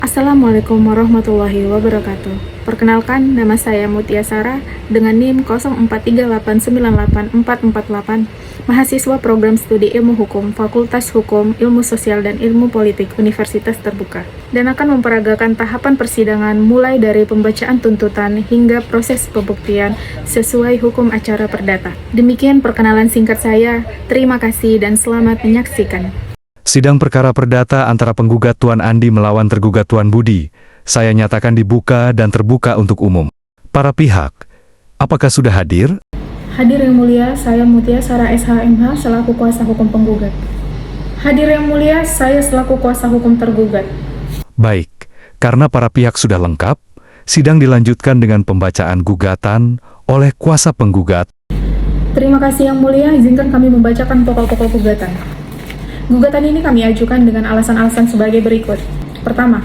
Assalamualaikum warahmatullahi wabarakatuh. Perkenalkan, nama saya Mutia Sarah dengan NIM 0438984448, mahasiswa program studi Ilmu Hukum, Fakultas Hukum, Ilmu Sosial dan Ilmu Politik, Universitas Terbuka, dan akan memperagakan tahapan persidangan mulai dari pembacaan tuntutan hingga proses pembuktian sesuai hukum acara perdata. Demikian perkenalan singkat saya. Terima kasih dan selamat menyaksikan. Sidang perkara perdata antara penggugat Tuan Andi melawan tergugat Tuan Budi, saya nyatakan dibuka dan terbuka untuk umum. Para pihak, apakah sudah hadir? Hadir yang mulia, saya Mutia Sarah SHMH selaku kuasa hukum penggugat. Hadir yang mulia, saya selaku kuasa hukum tergugat. Baik, karena para pihak sudah lengkap, sidang dilanjutkan dengan pembacaan gugatan oleh kuasa penggugat. Terima kasih yang mulia, izinkan kami membacakan pokok-pokok gugatan. Gugatan ini kami ajukan dengan alasan-alasan sebagai berikut. Pertama,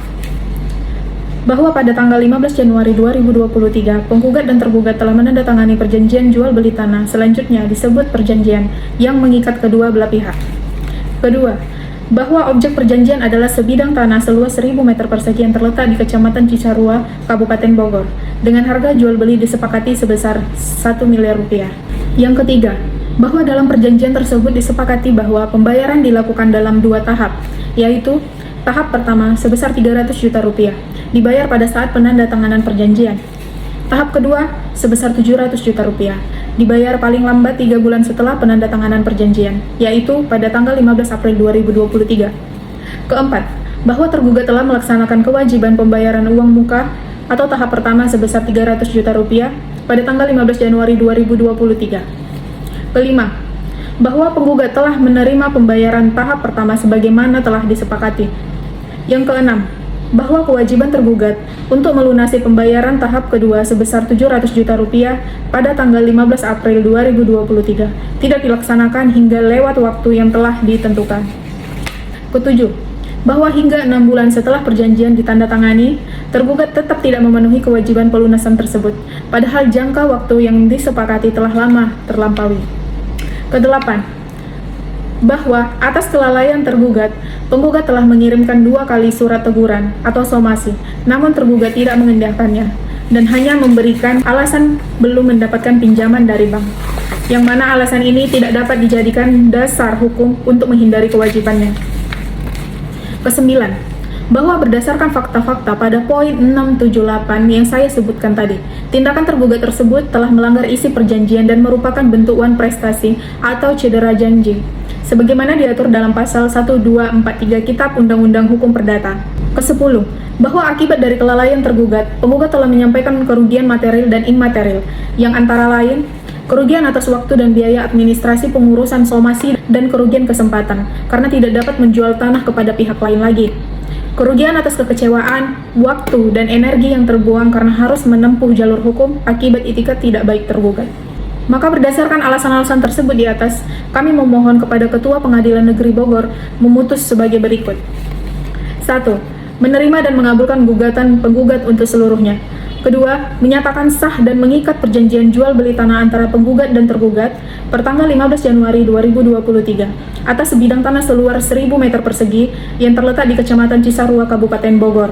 bahwa pada tanggal 15 Januari 2023, penggugat dan tergugat telah menandatangani perjanjian jual beli tanah, selanjutnya disebut perjanjian yang mengikat kedua belah pihak. Kedua, bahwa objek perjanjian adalah sebidang tanah seluas 1000 meter persegi yang terletak di Kecamatan Cisarua, Kabupaten Bogor, dengan harga jual beli disepakati sebesar 1 miliar rupiah. Yang ketiga, bahwa dalam perjanjian tersebut disepakati bahwa pembayaran dilakukan dalam 2 tahap, yaitu tahap pertama sebesar 300 juta rupiah, dibayar pada saat penandatanganan perjanjian. Tahap kedua sebesar 700 juta rupiah, dibayar paling lambat 3 bulan setelah penandatanganan perjanjian, yaitu pada tanggal 15 April 2023. Keempat, bahwa tergugat telah melaksanakan kewajiban pembayaran uang muka atau tahap pertama sebesar 300 juta rupiah pada tanggal 15 Januari 2023. Kelima, bahwa penggugat telah menerima pembayaran tahap pertama sebagaimana telah disepakati. Yang keenam, bahwa kewajiban tergugat untuk melunasi pembayaran tahap kedua sebesar 700 juta rupiah pada tanggal 15 April 2023 tidak dilaksanakan hingga lewat waktu yang telah ditentukan. Ketujuh, bahwa hingga 6 bulan setelah perjanjian ditandatangani, tergugat tetap tidak memenuhi kewajiban pelunasan tersebut, padahal jangka waktu yang disepakati telah lama terlampaui. Kedelapan, bahwa atas kelalaian tergugat, penggugat telah mengirimkan 2 kali surat teguran atau somasi, namun tergugat tidak mengendahkannya dan hanya memberikan alasan belum mendapatkan pinjaman dari bank, yang mana alasan ini tidak dapat dijadikan dasar hukum untuk menghindari kewajibannya. Kesembilan, bahwa berdasarkan fakta-fakta pada poin 678 yang saya sebutkan tadi, tindakan tergugat tersebut telah melanggar isi perjanjian dan merupakan bentuk uang prestasi atau cedera janji, sebagaimana diatur dalam pasal 1243 Kitab Undang-Undang Hukum Perdata. Kesepuluh, bahwa akibat dari kelalaian tergugat, penggugat telah menyampaikan kerugian material dan imaterial, yang antara lain kerugian atas waktu dan biaya administrasi pengurusan somasi dan kerugian kesempatan karena tidak dapat menjual tanah kepada pihak lain lagi. Kerugian atas kekecewaan, waktu, dan energi yang terbuang karena harus menempuh jalur hukum akibat itikat tidak baik tergugat. Maka berdasarkan alasan-alasan tersebut di atas, kami memohon kepada Ketua Pengadilan Negeri Bogor memutus sebagai berikut. 1. Menerima dan mengabulkan gugatan penggugat untuk seluruhnya. Kedua, menyatakan sah dan mengikat perjanjian jual beli tanah antara penggugat dan tergugat pertanggal 15 Januari 2023 atas sebidang tanah seluas 1000 meter persegi yang terletak di Kecamatan Cisarua, Kabupaten Bogor.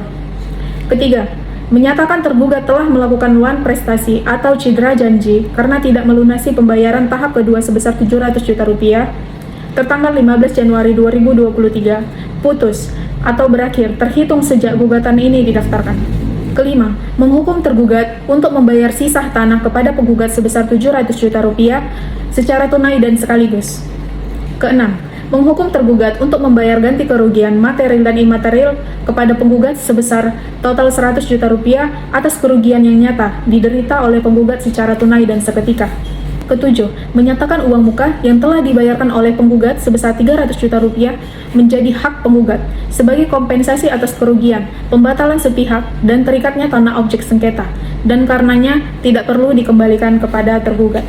Ketiga, menyatakan tergugat telah melakukan wan prestasi atau cedera janji karena tidak melunasi pembayaran tahap kedua sebesar 700 juta rupiah tertanggal 15 Januari 2023, putus atau berakhir terhitung sejak gugatan ini didaftarkan. Kelima, menghukum tergugat untuk membayar sisa tanah kepada penggugat sebesar 700 juta rupiah secara tunai dan sekaligus. Keenam, menghukum tergugat untuk membayar ganti kerugian material dan imaterial kepada penggugat sebesar total 100 juta rupiah atas kerugian yang nyata diderita oleh penggugat secara tunai dan seketika. Ketujuh, menyatakan uang muka yang telah dibayarkan oleh penggugat sebesar 300 juta rupiah menjadi hak penggugat sebagai kompensasi atas kerugian, pembatalan sepihak, dan terikatnya tanah objek sengketa, dan karenanya tidak perlu dikembalikan kepada tergugat.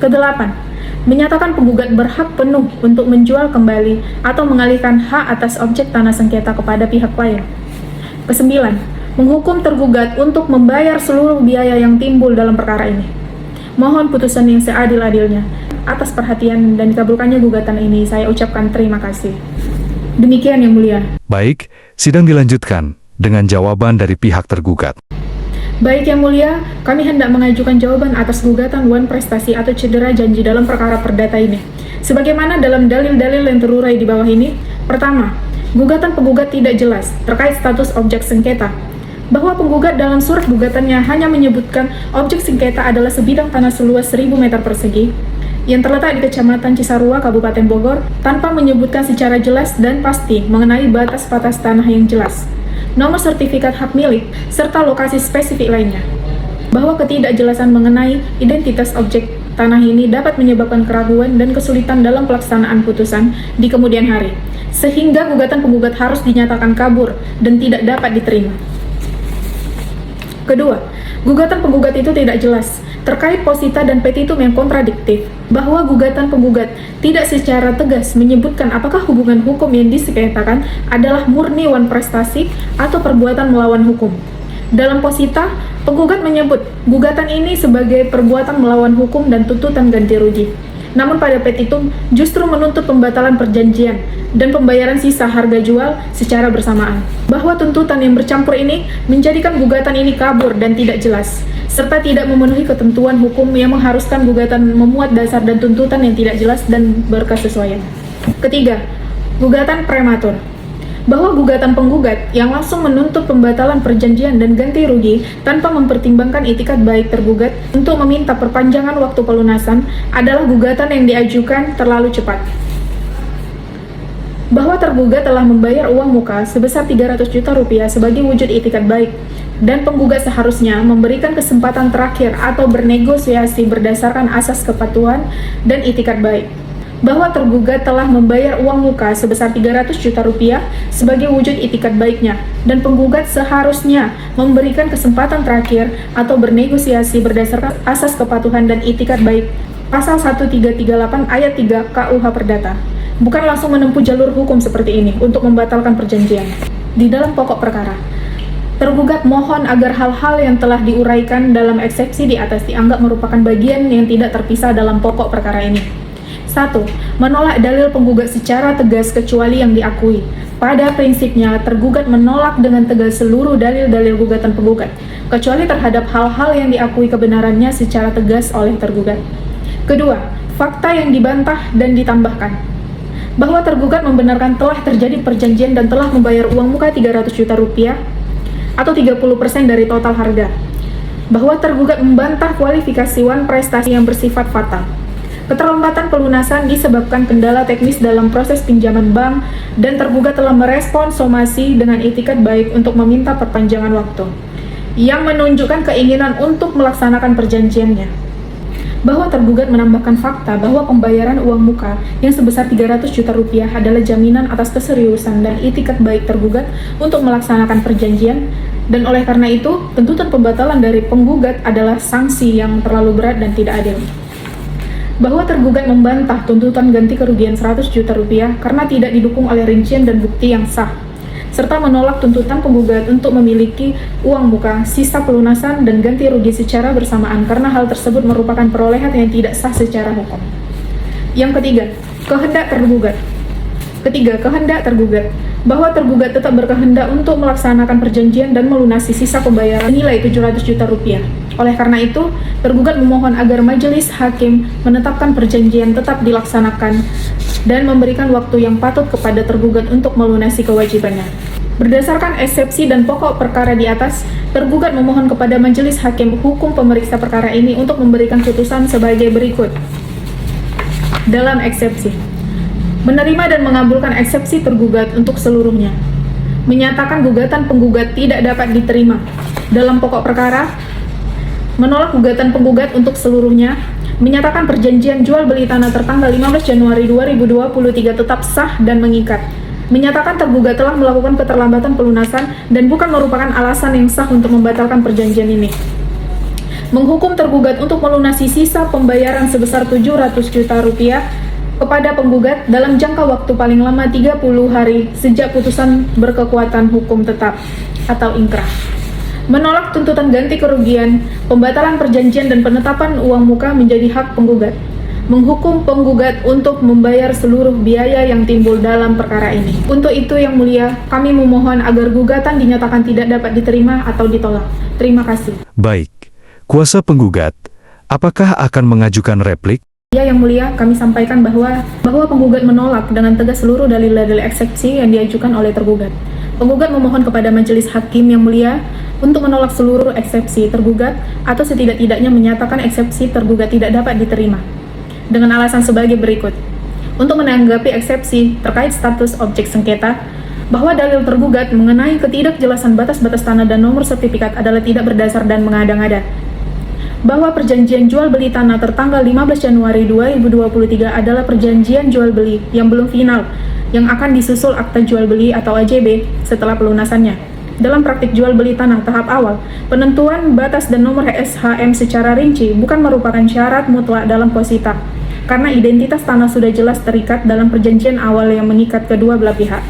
Kedelapan, menyatakan penggugat berhak penuh untuk menjual kembali atau mengalihkan hak atas objek tanah sengketa kepada pihak lain. Kesembilan, menghukum tergugat untuk membayar seluruh biaya yang timbul dalam perkara ini. Mohon putusan yang seadil-adilnya. Atas perhatian dan dikabulkannya gugatan ini, saya ucapkan terima kasih. Demikian yang mulia. Baik, sidang dilanjutkan. dengan jawaban dari pihak tergugat. Baik Yang Mulia, kami hendak mengajukan jawaban atas gugatan Wan Prestasi atau cedera janji dalam perkara perdata ini. Sebagaimana dalam dalil-dalil yang terurai di bawah ini, pertama, gugatan penggugat tidak jelas terkait status objek sengketa, bahwa penggugat dalam surat gugatannya hanya menyebutkan objek sengketa adalah sebidang tanah seluas 1000 meter persegi yang terletak di Kecamatan Cisarua, Kabupaten Bogor, tanpa menyebutkan secara jelas dan pasti mengenai batas-batas tanah yang jelas, nomor sertifikat hak milik, serta lokasi spesifik lainnya. Bahwa ketidakjelasan mengenai identitas objek tanah ini dapat menyebabkan keraguan dan kesulitan dalam pelaksanaan putusan di kemudian hari, sehingga gugatan penggugat harus dinyatakan kabur dan tidak dapat diterima. Kedua, gugatan penggugat itu tidak jelas terkait posita dan petitum yang kontradiktif, bahwa gugatan penggugat tidak secara tegas menyebutkan apakah hubungan hukum yang disengketakan adalah murni Wan Prestasi atau perbuatan melawan hukum. Dalam posita, penggugat menyebut gugatan ini sebagai perbuatan melawan hukum dan tuntutan ganti rugi. Namun pada petitum justru menuntut pembatalan perjanjian dan pembayaran sisa harga jual secara bersamaan. Bahwa tuntutan yang bercampur ini menjadikan gugatan ini kabur dan tidak jelas, serta tidak memenuhi ketentuan hukum yang mengharuskan gugatan memuat dasar dan tuntutan yang tidak jelas dan berkesesuaian. Ketiga, gugatan prematur. Bahwa gugatan penggugat yang langsung menuntut pembatalan perjanjian dan ganti rugi tanpa mempertimbangkan itikat baik tergugat untuk meminta perpanjangan waktu pelunasan adalah gugatan yang diajukan terlalu cepat. Bahwa tergugat telah membayar uang muka sebesar 300 juta rupiah sebagai wujud itikat baik, dan penggugat seharusnya memberikan kesempatan terakhir atau bernegosiasi berdasarkan asas kepatuhan dan itikat baik. Bahwa tergugat telah membayar uang muka sebesar 300 juta rupiah sebagai wujud itikat baiknya, dan penggugat seharusnya memberikan kesempatan terakhir atau bernegosiasi berdasarkan asas kepatuhan dan itikat baik pasal 1338 ayat 3 KUH Perdata, bukan langsung menempuh jalur hukum seperti ini untuk membatalkan perjanjian. Di dalam pokok perkara, tergugat mohon agar hal-hal yang telah diuraikan dalam eksepsi di atas dianggap merupakan bagian yang tidak terpisah dalam pokok perkara ini. 1. Menolak dalil penggugat secara tegas kecuali yang diakui. Pada prinsipnya, tergugat menolak dengan tegas seluruh dalil-dalil gugatan penggugat, kecuali terhadap hal-hal yang diakui kebenarannya secara tegas oleh tergugat. Kedua, fakta yang dibantah dan ditambahkan. Bahwa tergugat membenarkan telah terjadi perjanjian dan telah membayar uang muka 300 juta rupiah atau 30% dari total harga. Bahwa tergugat membantah kualifikasi Wan Prestasi yang bersifat fatal. Keterlambatan pelunasan disebabkan kendala teknis dalam proses pinjaman bank, dan tergugat telah merespon somasi dengan itikat baik untuk meminta perpanjangan waktu, yang menunjukkan keinginan untuk melaksanakan perjanjiannya. Bahwa tergugat menambahkan fakta bahwa pembayaran uang muka yang sebesar 300 juta rupiah adalah jaminan atas keseriusan dan itikat baik tergugat untuk melaksanakan perjanjian, dan oleh karena itu, tuntutan pembatalan dari penggugat adalah sanksi yang terlalu berat dan tidak adil. Bahwa tergugat membantah tuntutan ganti kerugian 100 juta rupiah karena tidak didukung oleh rincian dan bukti yang sah, serta menolak tuntutan penggugat untuk memiliki uang muka, sisa pelunasan, dan ganti rugi secara bersamaan karena hal tersebut merupakan perolehan yang tidak sah secara hukum. Yang ketiga, kehendak tergugat. Kehendak tergugat. Bahwa tergugat tetap berkehendak untuk melaksanakan perjanjian dan melunasi sisa pembayaran nilai 700 juta rupiah. Oleh karena itu, tergugat memohon agar majelis hakim menetapkan perjanjian tetap dilaksanakan dan memberikan waktu yang patut kepada tergugat untuk melunasi kewajibannya. Berdasarkan eksepsi dan pokok perkara di atas, tergugat memohon kepada majelis hakim hukum pemeriksa perkara ini untuk memberikan putusan sebagai berikut. Dalam eksepsi, menerima dan mengabulkan eksepsi tergugat untuk seluruhnya. Menyatakan gugatan penggugat tidak dapat diterima. Dalam pokok perkara, menolak gugatan penggugat untuk seluruhnya. Menyatakan perjanjian jual beli tanah tertanggal 15 Januari 2023 tetap sah dan mengikat. Menyatakan tergugat telah melakukan keterlambatan pelunasan dan bukan merupakan alasan yang sah untuk membatalkan perjanjian ini. Menghukum tergugat untuk melunasi sisa pembayaran sebesar 700 juta rupiah kepada penggugat dalam jangka waktu paling lama 30 hari sejak putusan berkekuatan hukum tetap atau inkrah. Menolak tuntutan ganti kerugian, pembatalan perjanjian, dan penetapan uang muka menjadi hak penggugat. menghukum penggugat untuk membayar seluruh biaya yang timbul dalam perkara ini. Untuk itu, Yang Mulia, kami memohon agar gugatan dinyatakan tidak dapat diterima atau ditolak. Terima kasih. Baik, kuasa penggugat, apakah akan mengajukan replik? Ya, Yang Mulia, kami sampaikan bahwa penggugat menolak dengan tegas seluruh dalil-dalil eksepsi yang diajukan oleh tergugat. Penggugat memohon kepada Majelis Hakim Yang Mulia untuk menolak seluruh eksepsi tergugat atau setidak-tidaknya menyatakan eksepsi tergugat tidak dapat diterima dengan alasan sebagai berikut. Untuk menanggapi eksepsi terkait status objek sengketa, bahwa dalil tergugat mengenai ketidakjelasan batas-batas tanah dan nomor sertifikat adalah tidak berdasar dan mengada-ngada. Bahwa perjanjian jual beli tanah tertanggal 15 Januari 2023 adalah perjanjian jual beli yang belum final, yang akan disusul akta jual beli atau AJB setelah pelunasannya. Dalam praktik jual beli tanah tahap awal, penentuan batas dan nomor SHM secara rinci bukan merupakan syarat mutlak dalam posita, karena identitas tanah sudah jelas terikat dalam perjanjian awal yang mengikat kedua belah pihak.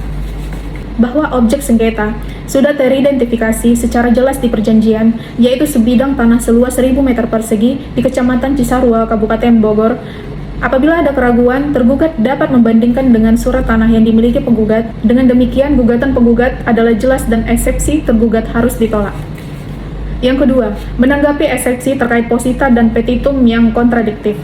Bahwa objek sengketa sudah teridentifikasi secara jelas di perjanjian, yaitu sebidang tanah seluas 1000 meter persegi di Kecamatan Cisarua, Kabupaten Bogor. Apabila ada keraguan, tergugat dapat membandingkan dengan surat tanah yang dimiliki penggugat. Dengan demikian, gugatan penggugat adalah jelas dan eksepsi tergugat harus ditolak. Yang kedua, menanggapi eksepsi terkait posita dan petitum yang kontradiktif.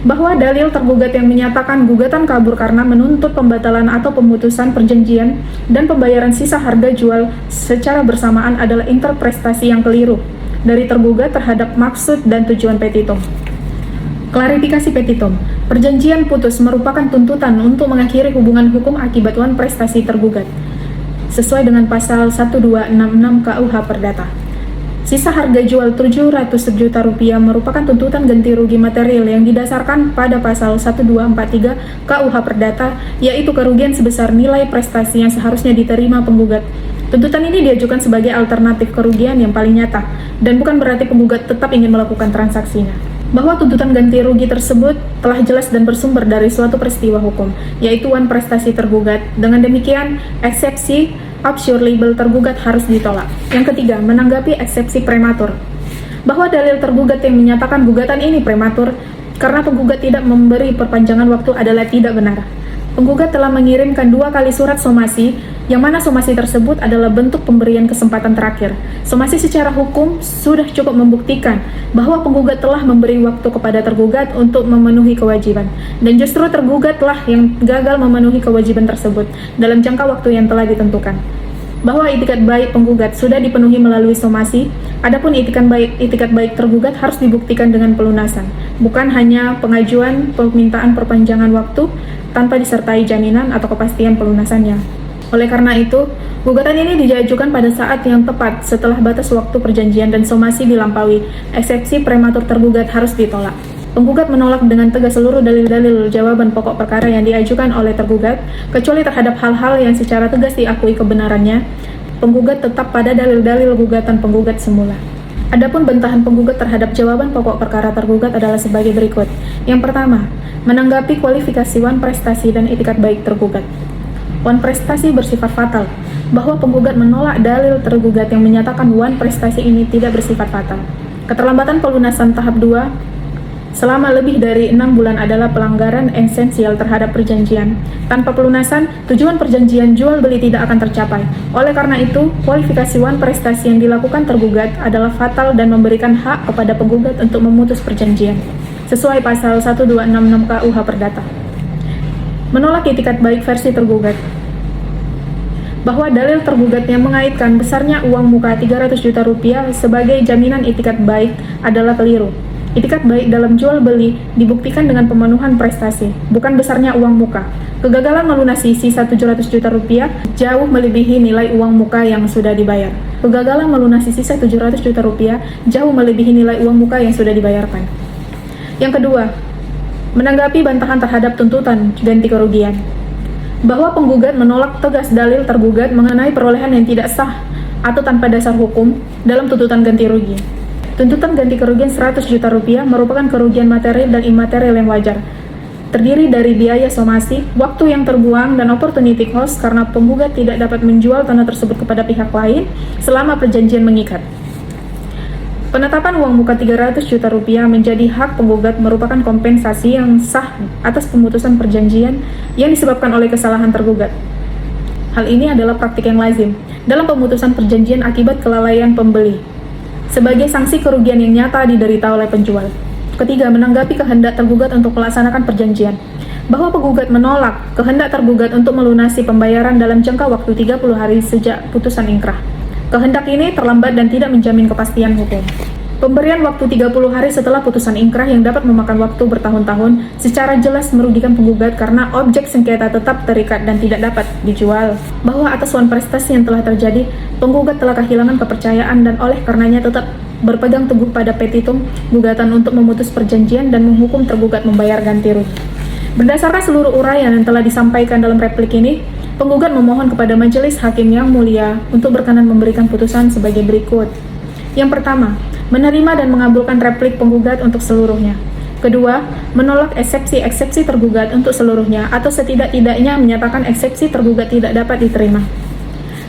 Bahwa dalil tergugat yang menyatakan gugatan kabur karena menuntut pembatalan atau pemutusan perjanjian dan pembayaran sisa harga jual secara bersamaan adalah interpretasi yang keliru dari tergugat terhadap maksud dan tujuan petitum. Klarifikasi petitum. Perjanjian putus merupakan tuntutan untuk mengakhiri hubungan hukum akibat wan prestasi tergugat, sesuai dengan pasal 1266 KUH Perdata. Sisa harga jual 700 juta rupiah merupakan tuntutan ganti rugi material yang didasarkan pada pasal 1243 KUH Perdata, yaitu kerugian sebesar nilai prestasi yang seharusnya diterima penggugat. Tuntutan ini diajukan sebagai alternatif kerugian yang paling nyata, dan bukan berarti penggugat tetap ingin melakukan transaksinya. Bahwa tuntutan ganti rugi tersebut telah jelas dan bersumber dari suatu peristiwa hukum, yaitu wan prestasi tergugat. Dengan demikian, eksepsi absurd label tergugat harus ditolak. Yang ketiga, menanggapi eksepsi prematur. Bahwa dalil tergugat yang menyatakan gugatan ini prematur karena penggugat tidak memberi perpanjangan waktu adalah tidak benar. Penggugat telah mengirimkan 2 kali surat somasi, yang mana somasi tersebut adalah bentuk pemberian kesempatan terakhir. Somasi secara hukum sudah cukup membuktikan bahwa penggugat telah memberi waktu kepada tergugat untuk memenuhi kewajiban, dan justru tergugatlah yang gagal memenuhi kewajiban tersebut dalam jangka waktu yang telah ditentukan. Bahwa itikat baik penggugat sudah dipenuhi melalui somasi, adapun itikat baik tergugat harus dibuktikan dengan pelunasan, bukan hanya pengajuan permintaan perpanjangan waktu tanpa disertai jaminan atau kepastian pelunasannya. Oleh karena itu, gugatan ini diajukan pada saat yang tepat setelah batas waktu perjanjian dan somasi dilampaui. Eksepsi prematur tergugat harus ditolak. Penggugat menolak dengan tegas seluruh dalil-dalil jawaban pokok perkara yang diajukan oleh tergugat, kecuali terhadap hal-hal yang secara tegas diakui kebenarannya. Penggugat tetap pada dalil-dalil gugatan penggugat semula. Adapun bantahan penggugat terhadap jawaban pokok perkara tergugat adalah sebagai berikut. Yang pertama, menanggapi kualifikasi wan prestasi dan itikat baik tergugat. Wan prestasi bersifat fatal, bahwa penggugat menolak dalil tergugat yang menyatakan wan prestasi ini tidak bersifat fatal. Keterlambatan pelunasan tahap 2 selama lebih dari 6 bulan adalah pelanggaran esensial terhadap perjanjian. Tanpa pelunasan, tujuan perjanjian jual beli tidak akan tercapai. Oleh karena itu, kualifikasi wan prestasi yang dilakukan tergugat adalah fatal dan memberikan hak kepada penggugat untuk memutus perjanjian, sesuai pasal 1266 KUH Perdata. Menolak itikat baik versi tergugat. Bahwa dalil tergugat yang mengaitkan besarnya uang muka 300 juta rupiah sebagai jaminan itikat baik adalah keliru. Itikat baik dalam jual beli dibuktikan dengan pemenuhan prestasi, bukan besarnya uang muka. Kegagalan melunasi sisa 700 juta rupiah jauh melebihi nilai uang muka yang sudah dibayar. Kegagalan melunasi sisa 700 juta rupiah jauh melebihi nilai uang muka yang sudah dibayarkan. Yang kedua, menanggapi bantahan terhadap tuntutan ganti kerugian. Bahwa penggugat menolak tegas dalil tergugat mengenai perolehan yang tidak sah atau tanpa dasar hukum dalam tuntutan ganti rugi. Tuntutan ganti kerugian 100 juta rupiah merupakan kerugian material dan imaterial yang wajar. Terdiri dari biaya somasi, waktu yang terbuang, dan opportunity cost karena penggugat tidak dapat menjual tanah tersebut kepada pihak lain selama perjanjian mengikat. Penetapan uang muka 300 juta rupiah menjadi hak penggugat merupakan kompensasi yang sah atas pemutusan perjanjian yang disebabkan oleh kesalahan tergugat. Hal ini adalah praktik yang lazim dalam pemutusan perjanjian akibat kelalaian pembeli, sebagai sanksi kerugian yang nyata diderita oleh penjual. Ketiga, menanggapi kehendak tergugat untuk melaksanakan perjanjian, bahwa penggugat menolak kehendak tergugat untuk melunasi pembayaran dalam jangka waktu 30 hari sejak putusan ingkrah. Kehendak ini terlambat dan tidak menjamin kepastian hukum. Pemberian waktu 30 hari setelah putusan ingkrah yang dapat memakan waktu bertahun-tahun secara jelas merugikan penggugat karena objek sengketa tetap terikat dan tidak dapat dijual. Bahwa atas wan prestasi yang telah terjadi, penggugat telah kehilangan kepercayaan dan oleh karenanya tetap berpegang teguh pada petitum gugatan untuk memutus perjanjian dan menghukum tergugat membayar ganti rugi. Berdasarkan seluruh uraian yang telah disampaikan dalam replik ini, penggugat memohon kepada Majelis Hakim yang mulia untuk berkenan memberikan putusan sebagai berikut. Yang pertama, menerima dan mengabulkan replik penggugat untuk seluruhnya. Kedua, menolak eksepsi-eksepsi tergugat untuk seluruhnya atau setidak-tidaknya menyatakan eksepsi tergugat tidak dapat diterima.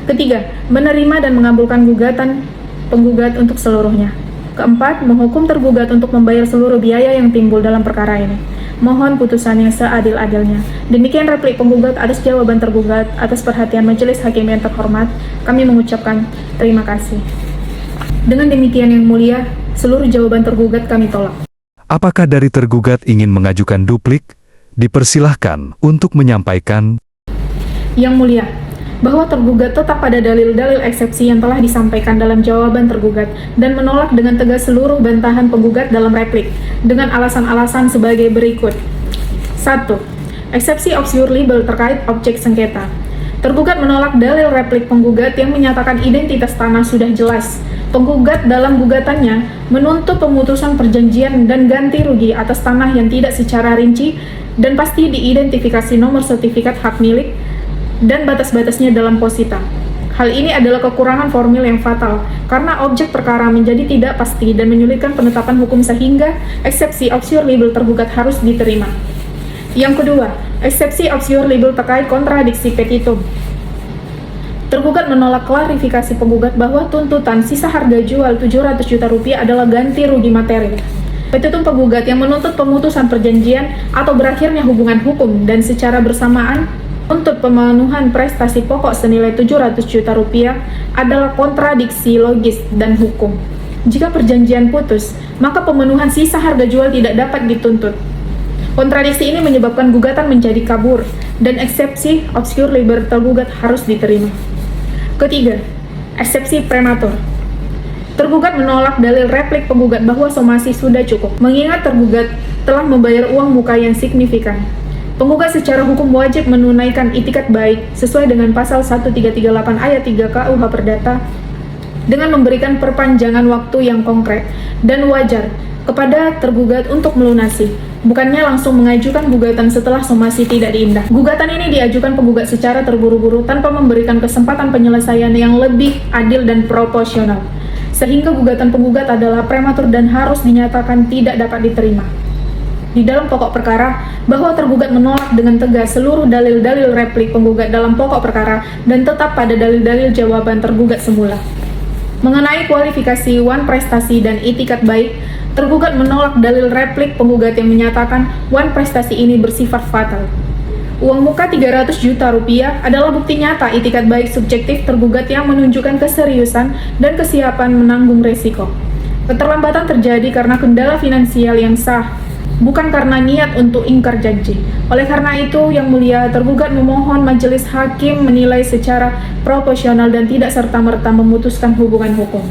Ketiga, menerima dan mengabulkan gugatan penggugat untuk seluruhnya. Keempat, menghukum tergugat untuk membayar seluruh biaya yang timbul dalam perkara ini. Mohon putusan yang seadil-adilnya. Demikian replik penggugat atas jawaban tergugat. Atas perhatian Majelis Hakim yang terhormat, kami mengucapkan terima kasih. Dengan demikian yang mulia, seluruh jawaban tergugat kami tolak. Apakah dari tergugat ingin mengajukan duplik? Dipersilahkan untuk menyampaikan. Yang mulia, bahwa tergugat tetap pada dalil-dalil eksepsi yang telah disampaikan dalam jawaban tergugat dan menolak dengan tegas seluruh bantahan penggugat dalam replik dengan alasan-alasan sebagai berikut. 1. Eksepsi obscure libel terkait objek sengketa. Tergugat menolak dalil replik penggugat yang menyatakan identitas tanah sudah jelas. Penggugat dalam gugatannya menuntut pemutusan perjanjian dan ganti rugi atas tanah yang tidak secara rinci dan pasti diidentifikasi nomor sertifikat hak milik dan batas-batasnya dalam posita. Hal ini adalah kekurangan formil yang fatal karena objek perkara menjadi tidak pasti dan menyulitkan penetapan hukum sehingga eksepsi obscure libel tergugat harus diterima. Yang kedua, eksepsi obscure libel terkait kontradiksi petitum. Tergugat menolak klarifikasi penggugat bahwa tuntutan sisa harga jual 700 juta rupiah adalah ganti rugi material. Petitum penggugat yang menuntut pemutusan perjanjian atau berakhirnya hubungan hukum dan secara bersamaan untuk pemenuhan prestasi pokok senilai 700 juta rupiah adalah kontradiksi logis dan hukum. Jika perjanjian putus, maka pemenuhan sisa harga jual tidak dapat dituntut. Kontradiksi ini menyebabkan gugatan menjadi kabur dan eksepsi obscure libel tergugat harus diterima. Ketiga, eksepsi prematur. Tergugat menolak dalil replik penggugat bahwa somasi sudah cukup, mengingat tergugat telah membayar uang muka yang signifikan. Penggugat secara hukum wajib menunaikan itikat baik sesuai dengan pasal 1338 ayat 3 KUH Perdata dengan memberikan perpanjangan waktu yang konkret dan wajar kepada tergugat untuk melunasi, bukannya langsung mengajukan gugatan setelah somasi tidak diindah. Gugatan ini diajukan penggugat secara terburu-buru tanpa memberikan kesempatan penyelesaian yang lebih adil dan proporsional, sehingga gugatan penggugat adalah prematur dan harus dinyatakan tidak dapat diterima. Di dalam pokok perkara, bahwa tergugat menolak dengan tegas seluruh dalil-dalil replik penggugat dalam pokok perkara dan tetap pada dalil-dalil jawaban tergugat semula. Mengenai kualifikasi wan prestasi dan itikat baik, tergugat menolak dalil replik penggugat yang menyatakan wan prestasi ini bersifat fatal. Uang muka 300 juta rupiah adalah bukti nyata itikat baik subjektif tergugat yang menunjukkan keseriusan dan kesiapan menanggung resiko. Keterlambatan terjadi karena kendala finansial yang sah, bukan karena niat untuk ingkar janji. Oleh karena itu, Yang Mulia, tergugat memohon Majelis Hakim menilai secara proporsional dan tidak serta-merta memutuskan hubungan hukum.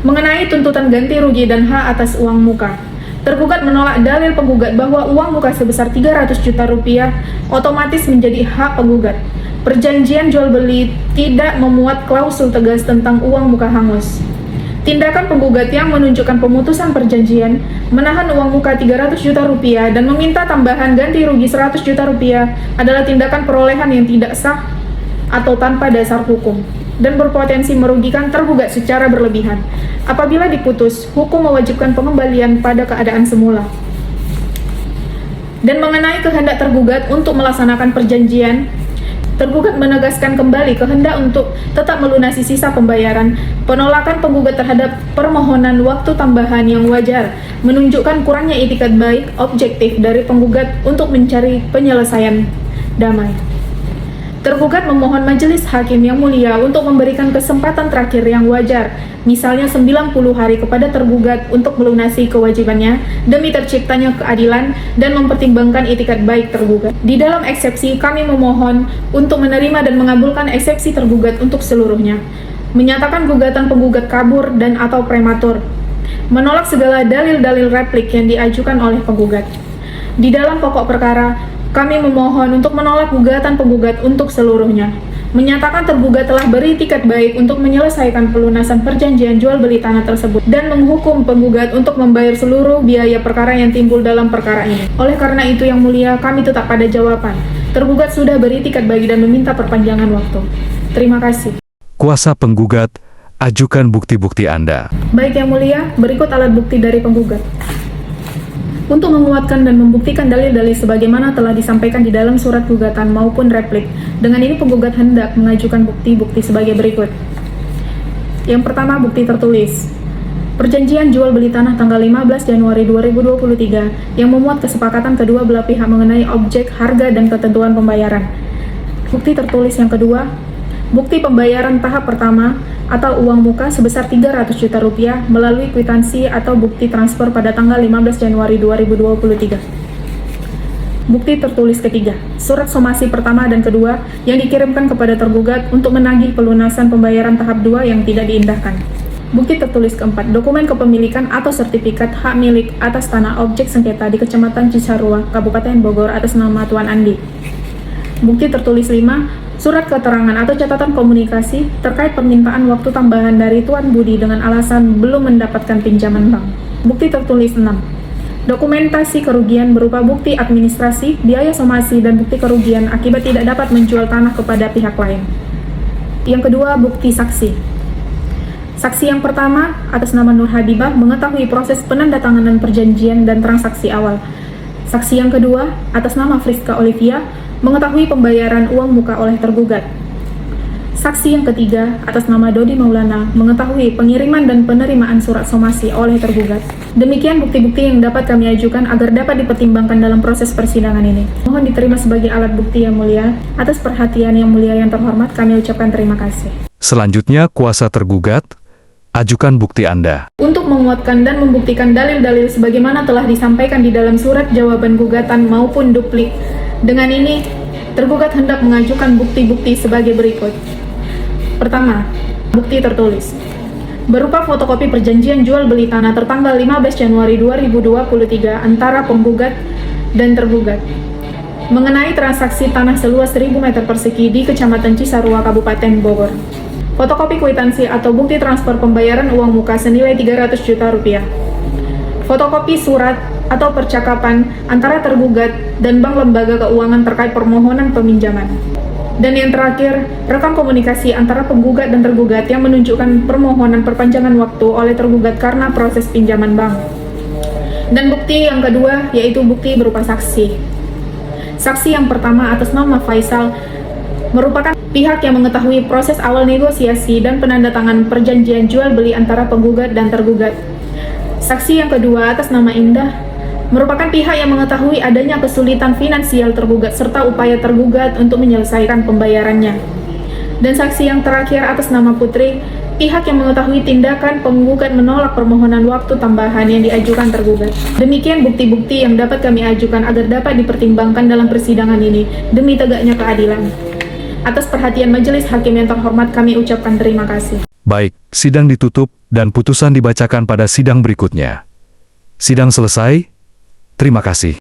Mengenai tuntutan ganti rugi dan hak atas uang muka, tergugat menolak dalil penggugat bahwa uang muka sebesar 300 juta rupiah otomatis menjadi hak penggugat. Perjanjian jual beli tidak memuat klausul tegas tentang uang muka hangus. Tindakan penggugat yang menunjukkan pemutusan perjanjian, menahan uang muka 300 juta rupiah dan meminta tambahan ganti rugi 100 juta rupiah adalah tindakan perolehan yang tidak sah atau tanpa dasar hukum dan berpotensi merugikan tergugat secara berlebihan. Apabila diputus, hukum mewajibkan pengembalian pada keadaan semula. Dan mengenai kehendak tergugat untuk melaksanakan perjanjian, Tergugat menegaskan kembali kehendak untuk tetap melunasi sisa pembayaran. Penolakan penggugat terhadap permohonan waktu tambahan yang wajar menunjukkan kurangnya itikat baik objektif dari penggugat untuk mencari penyelesaian damai. Tergugat memohon majelis hakim yang mulia untuk memberikan kesempatan terakhir yang wajar, misalnya 90 hari kepada tergugat untuk melunasi kewajibannya demi terciptanya keadilan dan mempertimbangkan itikat baik tergugat. Di dalam eksepsi, kami memohon untuk menerima dan mengabulkan eksepsi tergugat untuk seluruhnya, menyatakan gugatan penggugat kabur dan atau prematur, menolak segala dalil-dalil replik yang diajukan oleh penggugat. Di dalam pokok perkara, kami memohon untuk menolak gugatan penggugat untuk seluruhnya, menyatakan tergugat telah beritikat baik untuk menyelesaikan pelunasan perjanjian jual beli tanah tersebut dan menghukum penggugat untuk membayar seluruh biaya perkara yang timbul dalam perkara ini. Oleh karena itu yang mulia, kami tetap pada jawaban. Tergugat sudah beritikat baik dan meminta perpanjangan waktu. Terima kasih. Kuasa penggugat, ajukan bukti-bukti Anda. Baik yang mulia, berikut alat bukti dari penggugat. Untuk menguatkan dan membuktikan dalil-dalil sebagaimana telah disampaikan di dalam surat gugatan maupun replik, dengan ini penggugat hendak mengajukan bukti-bukti sebagai berikut. Yang pertama, bukti tertulis. Perjanjian jual beli tanah tanggal 15 Januari 2023 yang memuat kesepakatan kedua belah pihak mengenai objek, harga, dan ketentuan pembayaran. Bukti tertulis yang kedua, bukti pembayaran tahap pertama atau uang muka sebesar 300 juta rupiah melalui kwitansi atau bukti transfer pada tanggal 15 Januari 2023. Bukti tertulis ketiga, surat somasi pertama dan kedua yang dikirimkan kepada tergugat untuk menagih pelunasan pembayaran tahap 2 yang tidak diindahkan. Bukti tertulis keempat, dokumen kepemilikan atau sertifikat hak milik atas tanah objek sengketa di Kecamatan Cisarua, Kabupaten Bogor atas nama Tuan Andi. Bukti tertulis 5, surat keterangan atau catatan komunikasi terkait permintaan waktu tambahan dari Tuan Budi dengan alasan belum mendapatkan pinjaman bank. Bukti tertulis 6, dokumentasi kerugian berupa bukti administrasi, biaya somasi, dan bukti kerugian akibat tidak dapat menjual tanah kepada pihak lain. Yang kedua, bukti saksi. Saksi yang pertama atas nama Nur Habibah mengetahui proses penandatanganan perjanjian dan transaksi awal. Saksi yang kedua atas nama Friska Olivia mengetahui pembayaran uang muka oleh tergugat. Saksi yang ketiga atas nama Dodi Maulana mengetahui pengiriman dan penerimaan surat somasi oleh tergugat. Demikian bukti-bukti yang dapat kami ajukan agar dapat dipertimbangkan dalam proses persidangan ini. Mohon diterima sebagai alat bukti yang mulia. Atas perhatian yang mulia yang terhormat, kami ucapkan terima kasih. Selanjutnya, kuasa tergugat, ajukan bukti Anda. Untuk menguatkan dan membuktikan dalil-dalil sebagaimana telah disampaikan di dalam surat jawaban gugatan maupun duplik, dengan ini, tergugat hendak mengajukan bukti-bukti sebagai berikut. Pertama, bukti tertulis. Berupa fotokopi perjanjian jual beli tanah tertanggal 15 Januari 2023 antara penggugat dan tergugat mengenai transaksi tanah seluas 1000 meter persegi di Kecamatan Cisarua, Kabupaten Bogor. Fotokopi kwitansi atau bukti transfer pembayaran uang muka senilai 300 juta rupiah. Fotokopi surat atau percakapan antara tergugat dan bank lembaga keuangan terkait permohonan peminjaman. Dan yang terakhir, rekam komunikasi antara penggugat dan tergugat yang menunjukkan permohonan perpanjangan waktu oleh tergugat karena proses pinjaman bank. Dan bukti yang kedua yaitu bukti berupa saksi. Saksi yang pertama atas nama Faisal merupakan pihak yang mengetahui proses awal negosiasi dan penandatanganan perjanjian jual beli antara penggugat dan tergugat. Saksi yang kedua atas nama Indah merupakan pihak yang mengetahui adanya kesulitan finansial tergugat serta upaya tergugat untuk menyelesaikan pembayarannya. Dan saksi yang terakhir atas nama Putri, pihak yang mengetahui tindakan penggugat menolak permohonan waktu tambahan yang diajukan tergugat. Demikian bukti-bukti yang dapat kami ajukan agar dapat dipertimbangkan dalam persidangan ini demi tegaknya keadilan. Atas perhatian majelis hakim yang terhormat, kami ucapkan terima kasih. Baik, sidang ditutup dan putusan dibacakan pada sidang berikutnya. Sidang selesai. Terima kasih.